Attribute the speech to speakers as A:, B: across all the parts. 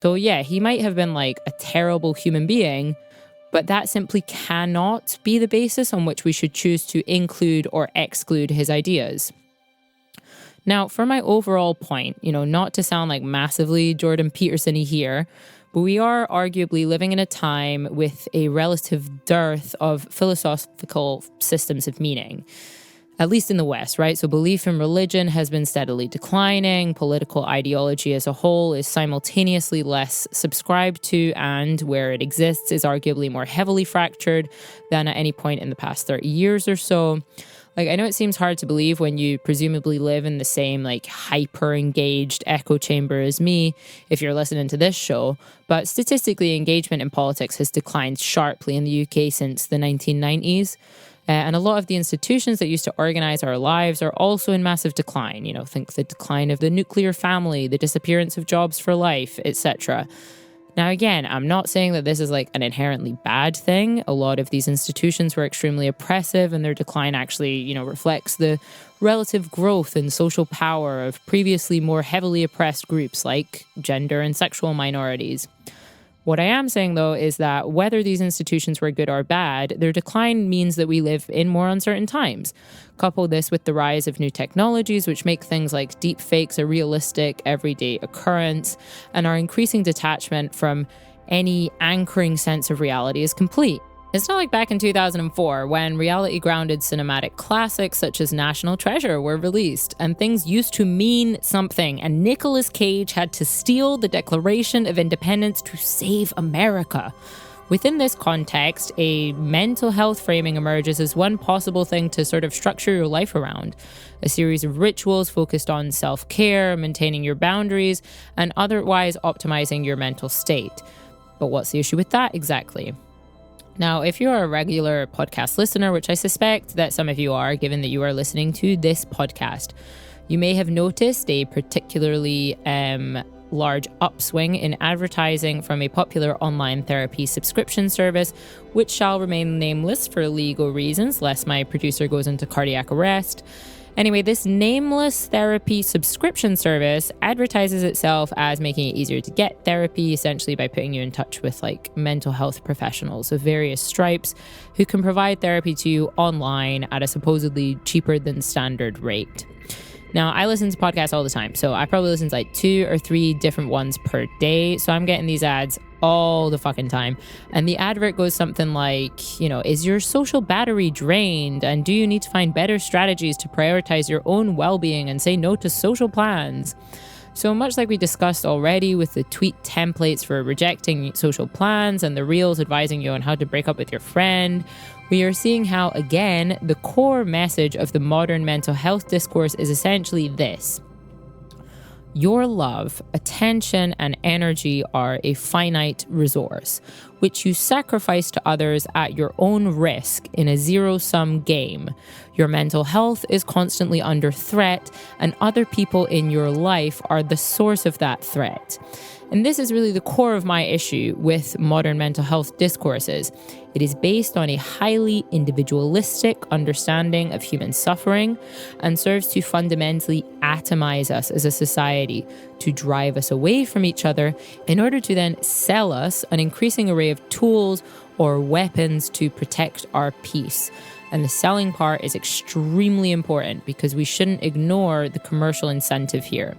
A: So yeah, he might have been like a terrible human being, but that simply cannot be the basis on which we should choose to include or exclude his ideas. Now, for my overall point, not to sound like massively Jordan Peterson-y here, but we are arguably living in a time with a relative dearth of philosophical systems of meaning, at least in the West, right? So belief in religion has been steadily declining. Political ideology as a whole is simultaneously less subscribed to, and where it exists is arguably more heavily fractured than at any point in the past 30 years or so. Like, I know it seems hard to believe when you presumably live in the same, like, hyper-engaged echo chamber as me, if you're listening to this show, but statistically, engagement in politics has declined sharply in the UK since the 1990s. And a lot of the institutions that used to organize our lives are also in massive decline. Think the decline of the nuclear family, the disappearance of jobs for life, etc. Now, again, I'm not saying that this is like an inherently bad thing. A lot of these institutions were extremely oppressive, and their decline actually, reflects the relative growth and social power of previously more heavily oppressed groups like gender and sexual minorities. What I am saying, though, is that whether these institutions were good or bad, their decline means that we live in more uncertain times. Couple this with the rise of new technologies, which make things like deepfakes a realistic, everyday occurrence, and our increasing detachment from any anchoring sense of reality is complete. It's not like back in 2004 when reality-grounded cinematic classics such as National Treasure were released, and things used to mean something, and Nicolas Cage had to steal the Declaration of Independence to save America. Within this context, a mental health framing emerges as one possible thing to sort of structure your life around. A series of rituals focused on self-care, maintaining your boundaries, and otherwise optimizing your mental state. But what's the issue with that exactly? Now, if you're a regular podcast listener, which I suspect that some of you are, given that you are listening to this podcast, you may have noticed a particularly large upswing in advertising from a popular online therapy subscription service, which shall remain nameless for legal reasons, lest my producer goes into cardiac arrest. Anyway, this nameless therapy subscription service advertises itself as making it easier to get therapy, essentially by putting you in touch with like mental health professionals of various stripes who can provide therapy to you online at a supposedly cheaper than standard rate. Now, I listen to podcasts all the time, so I probably listen to like 2 or 3 different ones per day. So I'm getting these ads all the fucking time. And the advert goes something like, is your social battery drained? And do you need to find better strategies to prioritize your own well-being and say no to social plans? So much like we discussed already with the tweet templates for rejecting social plans and the reels advising you on how to break up with your friend, we are seeing how, again, the core message of the modern mental health discourse is essentially this. Your love, attention, and energy are a finite resource, which you sacrifice to others at your own risk in a zero-sum game. Your mental health is constantly under threat, and other people in your life are the source of that threat. And this is really the core of my issue with modern mental health discourses. It is based on a highly individualistic understanding of human suffering and serves to fundamentally atomize us as a society, to drive us away from each other in order to then sell us an increasing array of tools or weapons to protect our peace. And the selling part is extremely important because we shouldn't ignore the commercial incentive here.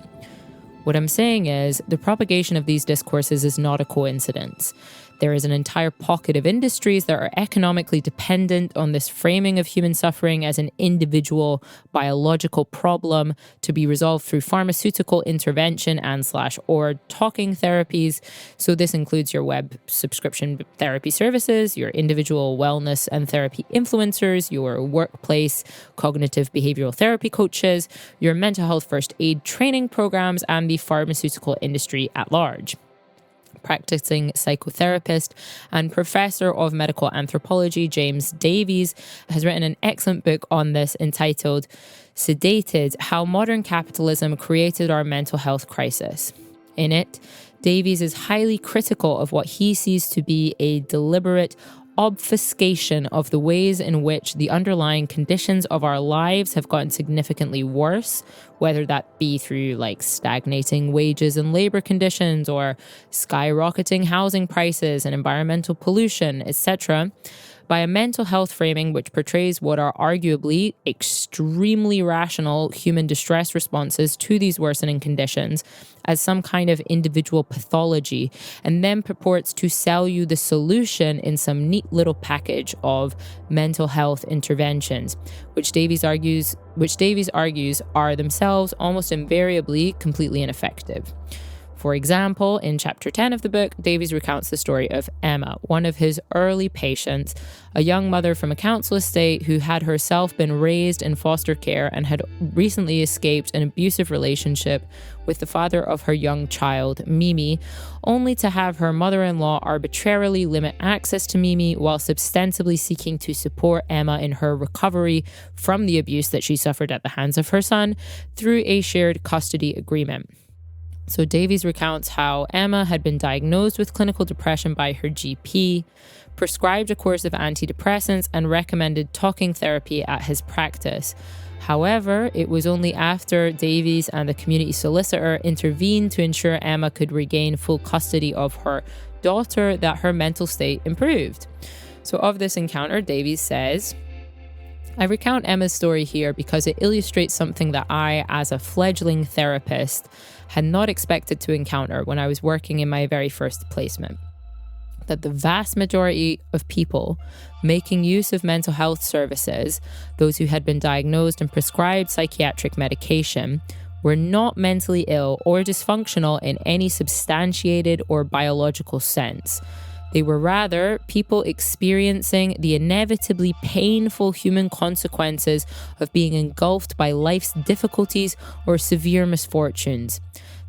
A: What I'm saying is the propagation of these discourses is not a coincidence. There is an entire pocket of industries that are economically dependent on this framing of human suffering as an individual biological problem to be resolved through pharmaceutical intervention and/or talking therapies. So this includes your web subscription therapy services, your individual wellness and therapy influencers, your workplace cognitive behavioral therapy coaches, your mental health first aid training programs, and the pharmaceutical industry at large. Practicing psychotherapist and professor of medical anthropology James Davies has written an excellent book on this entitled Sedated: How Modern Capitalism Created Our Mental Health Crisis. In it, Davies is highly critical of what he sees to be a deliberate obfuscation of the ways in which the underlying conditions of our lives have gotten significantly worse, whether that be through like stagnating wages and labor conditions or skyrocketing housing prices and environmental pollution, etc., by a mental health framing which portrays what are arguably extremely rational human distress responses to these worsening conditions as some kind of individual pathology, and then purports to sell you the solution in some neat little package of mental health interventions, which Davies argues are themselves almost invariably completely ineffective. For example, in chapter 10 of the book, Davies recounts the story of Emma, one of his early patients, a young mother from a council estate who had herself been raised in foster care and had recently escaped an abusive relationship with the father of her young child, Mimi, only to have her mother-in-law arbitrarily limit access to Mimi whilst ostensibly seeking to support Emma in her recovery from the abuse that she suffered at the hands of her son through a shared custody agreement. So Davies recounts how Emma had been diagnosed with clinical depression by her GP, prescribed a course of antidepressants, and recommended talking therapy at his practice. However, it was only after Davies and the community solicitor intervened to ensure Emma could regain full custody of her daughter that her mental state improved. So of this encounter, Davies says, I recount Emma's story here because it illustrates something that I, as a fledgling therapist, had not expected to encounter when I was working in my very first placement. That the vast majority of people making use of mental health services, those who had been diagnosed and prescribed psychiatric medication, were not mentally ill or dysfunctional in any substantiated or biological sense. They were rather people experiencing the inevitably painful human consequences of being engulfed by life's difficulties or severe misfortunes.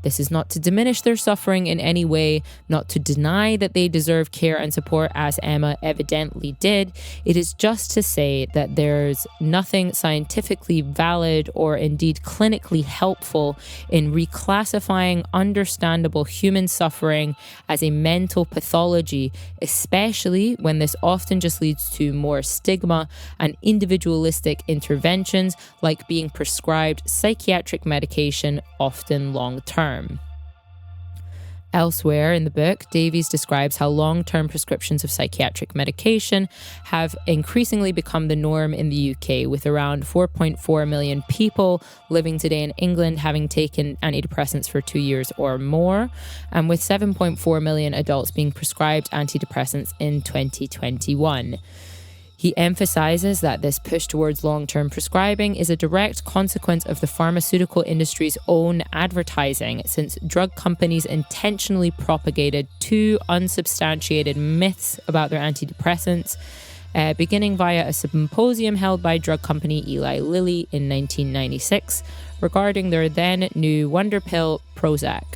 A: This is not to diminish their suffering in any way, not to deny that they deserve care and support as Emma evidently did. It is just to say that there's nothing scientifically valid or indeed clinically helpful in reclassifying understandable human suffering as a mental pathology, especially when this often just leads to more stigma and individualistic interventions like being prescribed psychiatric medication, often long-term. Elsewhere in the book, Davies describes how long-term prescriptions of psychiatric medication have increasingly become the norm in the UK, with around 4.4 million people living today in England having taken antidepressants for 2 years or more, and with 7.4 million adults being prescribed antidepressants in 2021. He emphasizes that this push towards long-term prescribing is a direct consequence of the pharmaceutical industry's own advertising, since drug companies intentionally propagated two unsubstantiated myths about their antidepressants, beginning via a symposium held by drug company Eli Lilly in 1996 regarding their then new wonder pill Prozac.